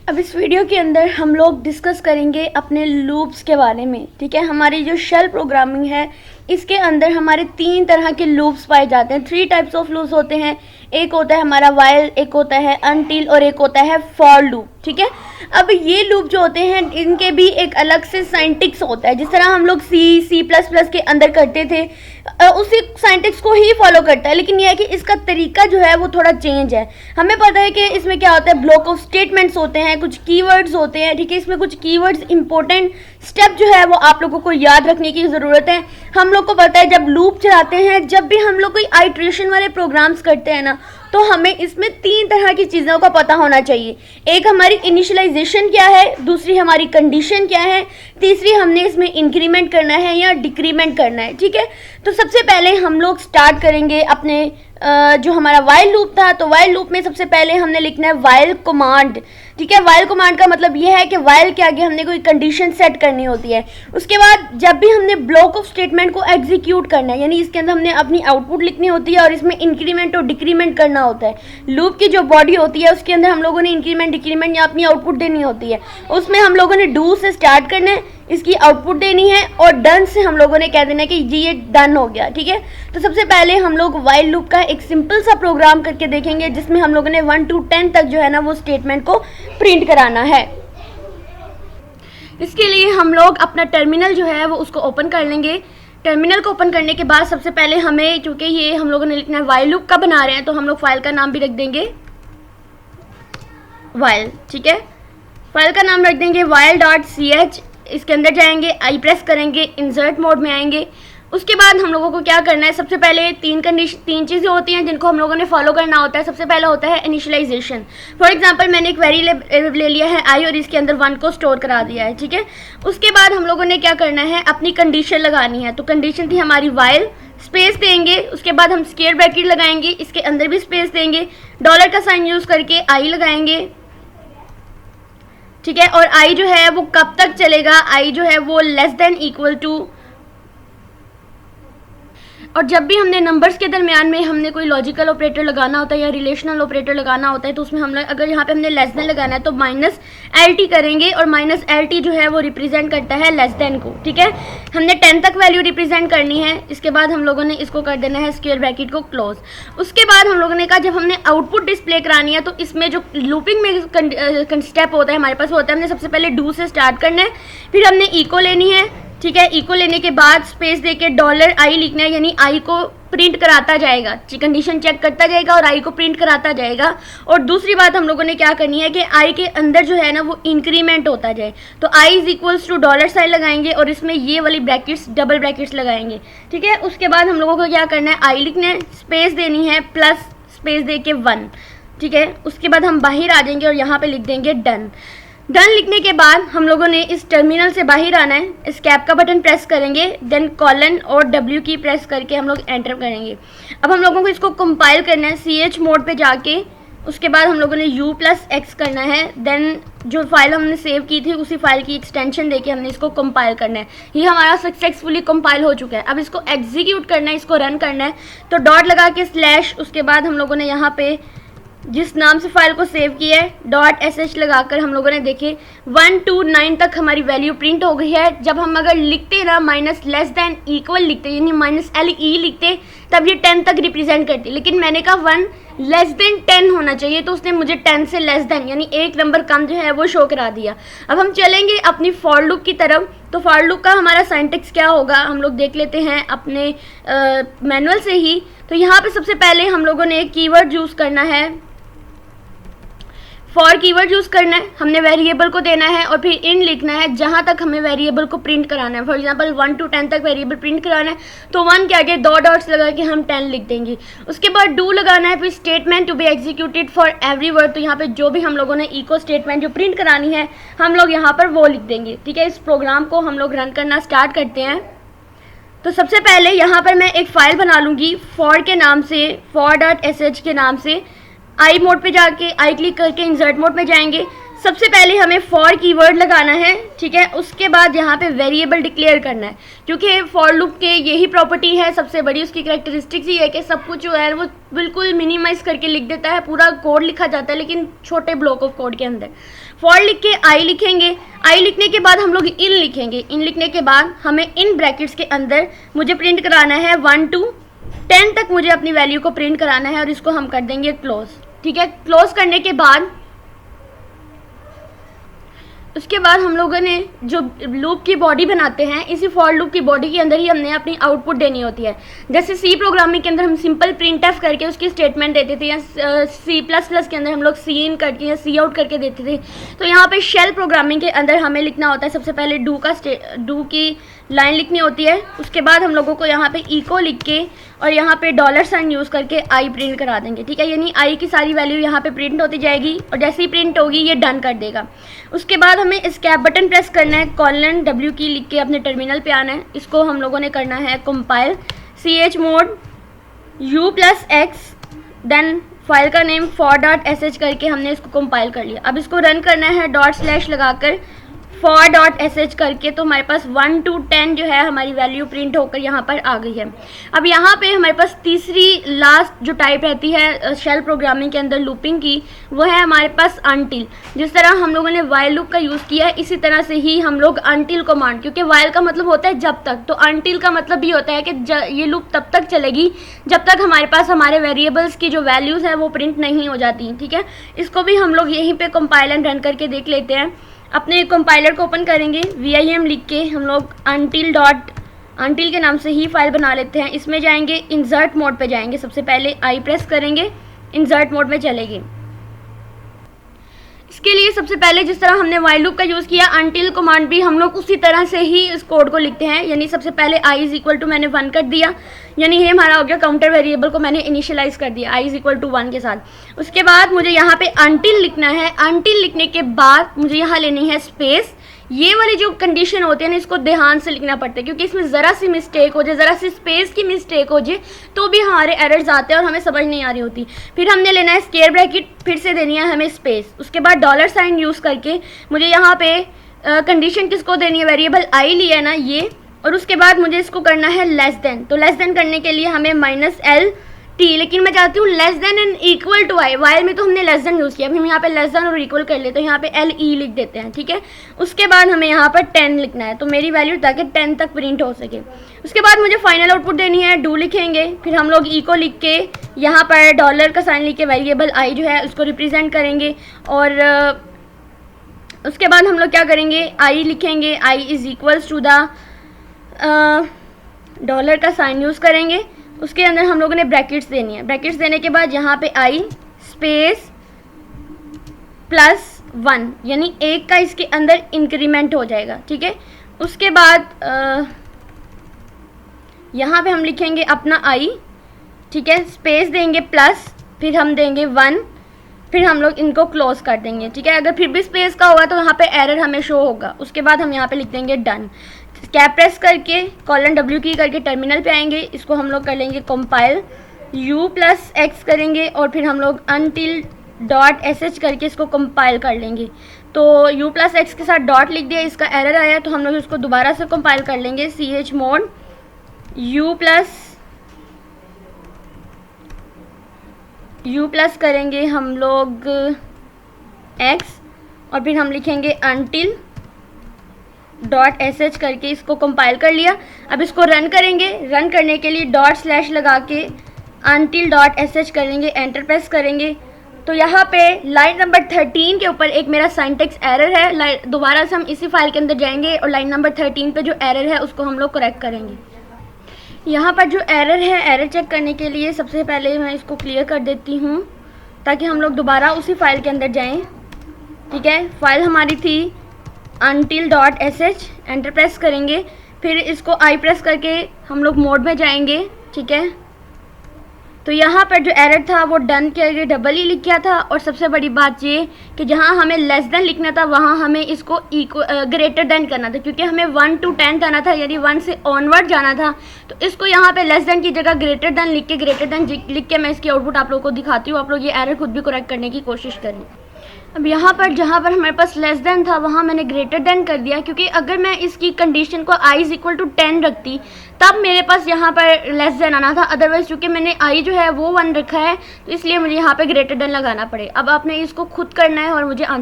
अब इस वीडियो के अंदर हम लोग डिस्कस करेंगे अपने लूप्स के बारे में। ठीक है, हमारी जो शेल प्रोग्रामिंग है इसके अंदर हमारे 3 तरह के लूप्स पाए जाते हैं। 3 टाइप्स ऑफ लूप्स होते हैं। एक होता है हमारा वाइल, एक होता है अनटिल और एक होता है फॉर लूप। ठीक है, अब ये लूप जो होते हैं इनके भी एक अलग से साइंटिक्स होता है। जिस तरह हम लोग C++ के अंदर करते थे उसी साइंटिक्स को ही फॉलो करता है, लेकिन यह है कि इसका तरीका जो है वो थोड़ा चेंज है। हमें पता है कि इसमें क्या होता है, ब्लॉक ऑफ स्टेटमेंट्स होते हैं, कुछ कीवर्ड्स होते हैं। ठीक है, इसमें कुछ कीवर्ड्स इंपॉर्टेंट स्टेप जो है वो आप लोगों को याद रखने की ज़रूरत है। हम लोग को पता है जब लूप चलाते हैं, जब भी हम लोग कोई आइट्रेशन वाले प्रोग्राम्स करते हैं ना, तो हमें इसमें 3 तरह की चीज़ों का पता होना चाहिए। एक हमारी इनिशियलाइजेशन क्या है, दूसरी हमारी कंडीशन क्या है, तीसरी हमने इसमें इंक्रीमेंट करना है या डिक्रीमेंट करना है। ठीक है, तो सबसे पहले हम लोग स्टार्ट करेंगे अपने जो हमारा वाइल लूप था। तो वाइल लूप में सबसे पहले हमने लिखना है वाइल कमांड। ठीक है, वाइल कमांड का मतलब यह है कि वाइल के आगे हमने कोई कंडीशन सेट करनी होती है। उसके बाद जब भी हमने ब्लॉक ऑफ स्टेटमेंट को एग्जीक्यूट करना है, यानी इसके अंदर हमने अपनी आउटपुट लिखनी होती है और इसमें इंक्रीमेंट और डिक्रीमेंट करना होता है। लूप की जो बॉडी होती है उसके अंदर हम लोगों ने इंक्रीमेंट डिक्रीमेंट या अपनी आउटपुट देनी होती है। उसमें हम लोगों ने डू से स्टार्ट करना है, इसकी आउटपुट देनी है और डन से हम लोगों ने कह देना है कि जी ये डन हो गया। ठीक है, तो सबसे पहले हम लोग वाइल लूप का एक सिंपल सा प्रोग्राम करके देखेंगे जिसमें हम लोगों ने 1 to 10 तक जो है ना वो स्टेटमेंट को प्रिंट कराना है। इसके लिए हम लोग अपना टर्मिनल जो है वो उसको ओपन कर लेंगे। टर्मिनल को ओपन करने के बाद सबसे पहले हमें, क्योंकि ये हम लोगों ने लिखना है वाइल लूप का बना रहे हैं, तो हम लोग फाइल का नाम भी रख देंगे वाइल। ठीक है, फाइल का नाम रख देंगे while.ch। इसके अंदर जाएंगे, आई प्रेस करेंगे, इंसर्ट मोड में आएंगे। उसके बाद हम लोगों को क्या करना है, सबसे पहले 3 चीज़ें होती हैं जिनको हम लोगों ने फॉलो करना होता है। सबसे पहला होता है इनिशियलाइजेशन। फॉर एग्जांपल मैंने एक वेरी ले लिया है आई और इसके अंदर 1 को स्टोर करा दिया है। ठीक है, उसके बाद हम लोगों ने क्या करना है, अपनी कंडीशन लगानी है। तो कंडीशन थी हमारी वाइल, स्पेस देंगे, उसके बाद हम स्क्वायर ब्रैकेट लगाएंगे, इसके अंदर भी स्पेस देंगे, डॉलर का साइन यूज़ करके आई लगाएंगे। ठीक है, और आई जो है वो कब तक चलेगा, आई जो है वो लेस देन इक्वल टू, और जब भी हमने नंबर्स के दरमियान में हमने कोई लॉजिकल ऑपरेटर लगाना होता है या रिलेशनल ऑपरेटर लगाना होता है, तो उसमें हम लोग अगर यहाँ पे हमने लेस देन लगाना है तो -LT करेंगे, और -LT जो है वो रिप्रेजेंट करता है लेस देन को। ठीक है, हमने 10 तक वैल्यू रिप्रेजेंट करनी है। इसके बाद हम लोगों ने इसको कर देना है स्क्वायर ब्रैकेट को क्लोज। उसके बाद हम लोगों ने कहा जब हमने आउटपुट डिस्प्ले करानी है तो इसमें जो लूपिंग में स्टेप होता है हमारे पास होता है, हमने सबसे पहले डू से स्टार्ट करना है, फिर हमने इको लेनी है। ठीक है, इको लेने के बाद स्पेस देके $i लिखना है, यानी आई को प्रिंट कराता जाएगा, कंडीशन चेक करता जाएगा और आई को प्रिंट कराता जाएगा। और दूसरी बात हम लोगों ने क्या करनी है कि आई के अंदर जो है ना वो इंक्रीमेंट होता जाए, तो I is equals to $sign लगाएंगे और इसमें ये वाली ब्रैकेट्स डबल ब्रैकेट्स लगाएंगे। ठीक है, उसके बाद हम लोगों को क्या करना है, आई लिखना है, स्पेस देनी है, प्लस स्पेस दे के 1। ठीक है, उसके बाद हम बाहर आ जाएंगे और यहाँ पे लिख देंगे डन। डन लिखने के बाद हम लोगों ने इस टर्मिनल से बाहर आना है, एस्केप का बटन प्रेस करेंगे, देन कॉलन और W की प्रेस करके हम लोग एंटर करेंगे। अब हम लोगों को इसको कंपाइल करना है CH मोड पे जाके। उसके बाद हम लोगों ने U+X करना है, देन जो फाइल हमने सेव की थी उसी फाइल की एक्सटेंशन देके हमने इसको कंपाइल करना है। ये हमारा सक्सेसफुली कंपाइल हो चुका है। अब इसको एग्जीक्यूट करना है, इसको रन करना है, तो डॉट लगा के स्लैश, उसके बाद हम लोगों ने यहाँ पे जिस नाम से फाइल को सेव किया है .sh लगाकर हम लोगों ने देखे 1 to 9 तक हमारी वैल्यू प्रिंट हो गई है। जब हम अगर लिखते ना -<= लिखते, यानी -LE लिखते, तब ये 10 तक रिप्रेजेंट करती, लेकिन मैंने कहा 1 < 10 होना चाहिए, तो उसने मुझे 10 से लेस देन यानी एक नंबर कम जो है वो शो करा दिया। अब हम चलेंगे अपनी फॉर लूप की तरफ। तो फॉर लूप का हमारा सिंटैक्स क्या होगा हम लोग देख लेते हैं अपने मैनुअल से ही। तो यहाँ पे सबसे पहले हम लोगों ने एक कीवर्ड यूज़ करना है, फॉर कीवर्ड यूज़ करना है, हमने वेरिएबल को देना है और फिर इन लिखना है जहाँ तक हमें वेरिएबल को प्रिंट कराना है। फॉर एग्जांपल 1 to 10 तक वेरिएबल प्रिंट कराना है, तो 1 के आगे 2 डॉट्स लगा के हम 10 लिख देंगे। उसके बाद डू लगाना है, फिर statement to be executed for every word. तो यहाँ पे जो भी हम लोगों ने इको स्टेटमेंट जो प्रिंट करानी है हम लोग यहाँ पर वो लिख देंगे। ठीक है, इस प्रोग्राम को हम लोग रन करना स्टार्ट करते हैं। तो सबसे पहले यहाँ पर मैं एक फ़ाइल बना लूँगी फॉर के नाम से, for.sh के नाम से। आई मोड पे जाके आई क्लिक करके इंसर्ट मोड में जाएंगे, सबसे पहले हमें फॉर कीवर्ड लगाना है, ठीक है। उसके बाद यहाँ पे वेरिएबल डिक्लेयर करना है, क्योंकि फॉर लूप के यही प्रॉपर्टी है सबसे बड़ी, उसकी कैरेक्टरिस्टिक्स ही है कि सब कुछ जो है वो बिल्कुल मिनिमाइज करके लिख देता है, पूरा कोड लिखा जाता है लेकिन छोटे ब्लॉक ऑफ कोड के अंदर। फॉर लिख के आई लिखेंगे, आई लिखने के बाद हम लोग इन लिखेंगे, इन लिखने के बाद हमें इन ब्रैकेट्स के अंदर मुझे प्रिंट कराना है 1 to 10 तक मुझे अपनी वैल्यू को प्रिंट कराना है, और इसको हम कर देंगे क्लोज, ठीक है। क्लोज करने के बाद उसके बाद हम लोगों ने जो लूप की बॉडी बनाते हैं, इसी फॉर लूप की बॉडी के अंदर ही हमने अपनी आउटपुट देनी होती है। जैसे सी प्रोग्रामिंग के अंदर हम सिंपल प्रिंट एफ करके उसकी स्टेटमेंट देते थे, या C++ के अंदर हम लोग सी इन करके या सी आउट करके देते थे। तो यहाँ पे शेल प्रोग्रामिंग के अंदर हमें लिखना होता है, सबसे पहले डू की लाइन लिखनी होती है, उसके बाद हम लोगों को यहाँ पे इको लिख के और यहाँ पे $साइन यूज़ करके आई प्रिंट करा देंगे, ठीक है। यानी आई की सारी वैल्यू यहाँ पे प्रिंट होती जाएगी, और जैसे ही प्रिंट होगी ये डन कर देगा। उसके बाद हमें एस्केप बटन प्रेस करना है, :W की लिख के अपने टर्मिनल पे आना है। इसको हम लोगों ने करना है compile, chmod u+x, then file का नेम for.sh करके हमने इसको कंपाइल कर लिया। अब इसको रन करना है // लगाकर for.sh करके, तो हमारे पास 1 to 10 जो है हमारी वैल्यू प्रिंट होकर यहाँ पर आ गई है। अब यहाँ पे हमारे पास तीसरी लास्ट जो टाइप रहती है शेल प्रोग्रामिंग के अंदर लूपिंग की, वो है हमारे पास अनटिल। जिस तरह हम लोगों ने वाइल लूप का यूज़ किया है, इसी तरह से ही हम लोग अनटिल कमांड, क्योंकि वाइल का मतलब होता है जब तक, तो अनटिल का मतलब भी होता है कि ये लूप तब तक चलेगी जब तक हमारे पास हमारे वेरिएबल्स की जो वैल्यूज़ हैं वो प्रिंट नहीं हो जाती, ठीक है। इसको भी हम लोग यहीं पर कंपाइल एंड रन करके देख लेते हैं। अपने कंपाइलर को ओपन करेंगे, vim लिख के हम लोग until के नाम से ही फाइल बना लेते हैं। इसमें जाएंगे, इंसर्ट मोड पे जाएंगे, सबसे पहले आई प्रेस करेंगे, इंसर्ट मोड में चलेंगे। इसके लिए सबसे पहले जिस तरह हमने वाइल लूप का यूज़ किया, अनटिल कमांड भी हम लोग उसी तरह से ही इस कोड को लिखते हैं। यानी सबसे पहले i = मैंने 1 कर दिया, यानी ये हमारा हो गया काउंटर वेरिएबल को मैंने इनिशियलाइज कर दिया i = 1 के साथ। उसके बाद मुझे यहाँ पे अनटिल लिखना है, अनटिल लिखने के बाद मुझे यहाँ लेनी है स्पेस। ये वाली जो कंडीशन होती है ना, इसको ध्यान से लिखना पड़ता है, क्योंकि इसमें ज़रा सी मिस्टेक हो जाए, ज़रा सी स्पेस की मिस्टेक हो जाए तो भी हमारे एरर्स आते हैं और हमें समझ नहीं आ रही होती। फिर हमने लेना है स्क्वायर ब्रैकेट, फिर से देनी है हमें स्पेस। उसके बाद $साइन यूज़ करके मुझे यहाँ पे कंडीशन किसको देनी है, वेरिएबल आई लिया है ना ये, और उसके बाद मुझे इसको करना है लेस देन। तो लेस देन करने के लिए हमें -LT, लेकिन मैं चाहती हूँ less than and equal to I. While में तो हमने लेस देन यूज़ किया, हम यहाँ पे लेस देन और इक्वल कर लेते हैं, यहाँ पे LE लिख देते हैं, ठीक है। उसके बाद हमें यहाँ पर 10 लिखना है, तो मेरी वैल्यू ताकि 10 तक प्रिंट हो सके। उसके बाद मुझे फाइनल आउटपुट देनी है, डू लिखेंगे, फिर हम लोग इको लिख के यहाँ पर $साइन लिख के वेरिएबल आई जो है उसको रिप्रेजेंट करेंगे, और उसके बाद हम लोग क्या करेंगे, आई लिखेंगे, I = $साइन यूज़ करेंगे। उसके अंदर हम लोगों ने ब्रैकेट्स देनी है, ब्रैकेट्स देने के बाद यहाँ पे आई स्पेस +1, यानी 1 का इसके अंदर इंक्रीमेंट हो जाएगा, ठीक है। उसके बाद यहाँ पे हम लिखेंगे अपना आई, ठीक है, स्पेस देंगे प्लस, फिर हम देंगे 1, फिर हम लोग इनको क्लोज कर देंगे, ठीक है। अगर फिर भी स्पेस का होगा तो यहाँ पे एरर हमें शो होगा। उसके बाद हम यहाँ पे लिख देंगे डन। कैप प्रेस करके $W की करके टर्मिनल पे आएंगे, इसको हम लोग कर लेंगे कंपाइल, u+x करेंगे, और फिर हम लोग until.sh करके इसको कंपाइल कर लेंगे। तो u+x के साथ डॉट लिख दिया, इसका एरर आया तो हम लोग इसको दोबारा से कंपाइल कर लेंगे, chmod u+ करेंगे हम लोग x, और फिर हम लिखेंगे until.sh करके इसको कंपाइल कर लिया। अब इसको रन करेंगे, रन करने के लिए $/ लगा के until.sh करेंगे, एंटर प्रेस करेंगे। तो यहाँ पे लाइन नंबर 13 के ऊपर एक मेरा सिंटैक्स एरर है, दोबारा से हम इसी फाइल के अंदर जाएंगे और लाइन नंबर 13 पे जो एरर है उसको हम लोग करेक्ट करेंगे। यहाँ पर जो एरर है, एरर चेक करने के लिए सबसे पहले मैं इसको क्लियर कर देती हूँ ताकि हम लोग दोबारा उसी फाइल के अंदर जाएं, ठीक है। फाइल हमारी थी until.sh, एंटर प्रेस करेंगे, फिर इसको आई प्रेस करके हम लोग मोड में जाएंगे, ठीक है। तो यहाँ पर जो एरर था वो डन के आगे $E लिख किया था, और सबसे बड़ी बात ये कि जहाँ हमें लेस देन लिखना था वहाँ हमें इसको ग्रेटर देन करना था, क्योंकि हमें 1 to 10 जाना था, यानी 1 से ऑनवर्ड जाना था। तो इसको यहाँ पे लेस देन की जगह ग्रेटर देन लिख के मैं इसकी आउटपुट आप लोगों को दिखाती हूँ। आप लोग ये एरर खुद भी करेक्ट करने की कोशिश करें। अब यहाँ पर जहाँ पर हमारे पास लेस देन था वहाँ मैंने ग्रेटर देन कर दिया, क्योंकि अगर मैं इसकी कंडीशन को i इज इक्वल टू 10 रखती तब मेरे पास यहाँ पर लेस देन आना था। अदरवाइज चूँकि मैंने i जो है वो 1 रखा है तो इसलिए मुझे यहाँ पे ग्रेटर देन लगाना पड़े। अब आपने इसको खुद करना है और मुझे